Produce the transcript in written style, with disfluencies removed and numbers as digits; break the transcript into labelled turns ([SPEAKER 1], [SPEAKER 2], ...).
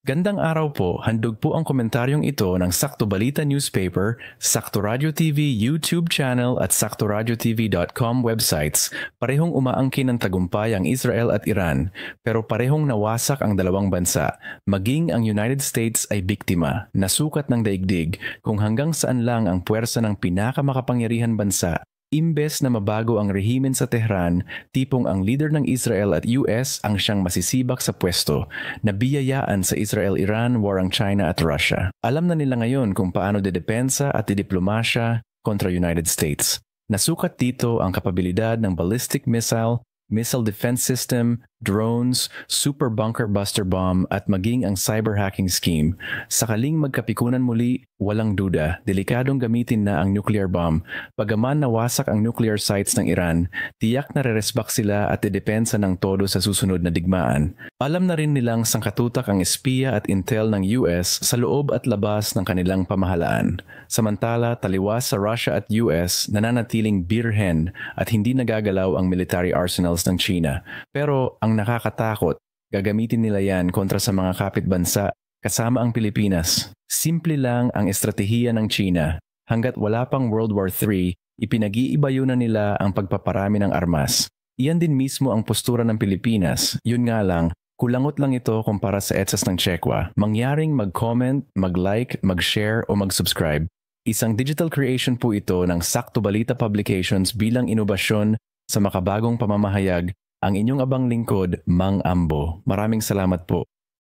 [SPEAKER 1] Gandang araw po, handog po ang komentaryong ito ng Sakto Balita Newspaper, Sakto Radio TV YouTube channel at saktoradiotv.com websites. Parehong umaangkin ng tagumpay ang Israel at Iran, pero parehong nawasak ang dalawang bansa. Maging ang United States ay biktima, nasukat ng daigdig kung hanggang saan lang ang puwersa ng pinakamakapangyarihan bansa. Imbes na mabago ang rehimen sa Tehran, tipong ang leader ng Israel at US ang siyang masisibak sa pwesto, nabiyayaan sa Israel-Iran war ang China at Russia. Alam na nila ngayon kung paano didepensa at didiplomasya kontra United States. Nasukat dito ang kapabilidad ng ballistic missile, missile defense system, drones, super bunker buster bomb at maging ang cyber hacking scheme. Sakaling magkapikunan muli, walang duda, delikadong gamitin na ang nuclear bomb. Bagaman nawasak ang nuclear sites ng Iran, tiyak na reresbak sila at dedepensa ng todo sa susunod na digmaan. Alam na rin nilang sangkatutak ang espiya at intel ng US sa loob at labas ng kanilang pamahalaan. Samantala, taliwas sa Russia at US, nananatiling birhen at hindi nagagalaw ang military arsenals ng China. Pero ang nakakatakot, gagamitin nila yan kontra sa mga kapitbansa kasama ang Pilipinas. Simple lang ang estratehiya ng China. Hanggat wala pang World War III, ipinag-iibayo na nila ang pagpaparami ng armas. Iyan din mismo ang postura ng Pilipinas. Yun nga lang, kulangot lang ito kumpara sa etsas ng Chekwa. Mangyaring mag-comment, mag-like, mag-share o mag-subscribe. Isang digital creation po ito ng Sakto Balita Publications bilang inobasyon sa makabagong pamamahayag. Ang inyong abang lingkod, Mang Ambo. Maraming salamat po.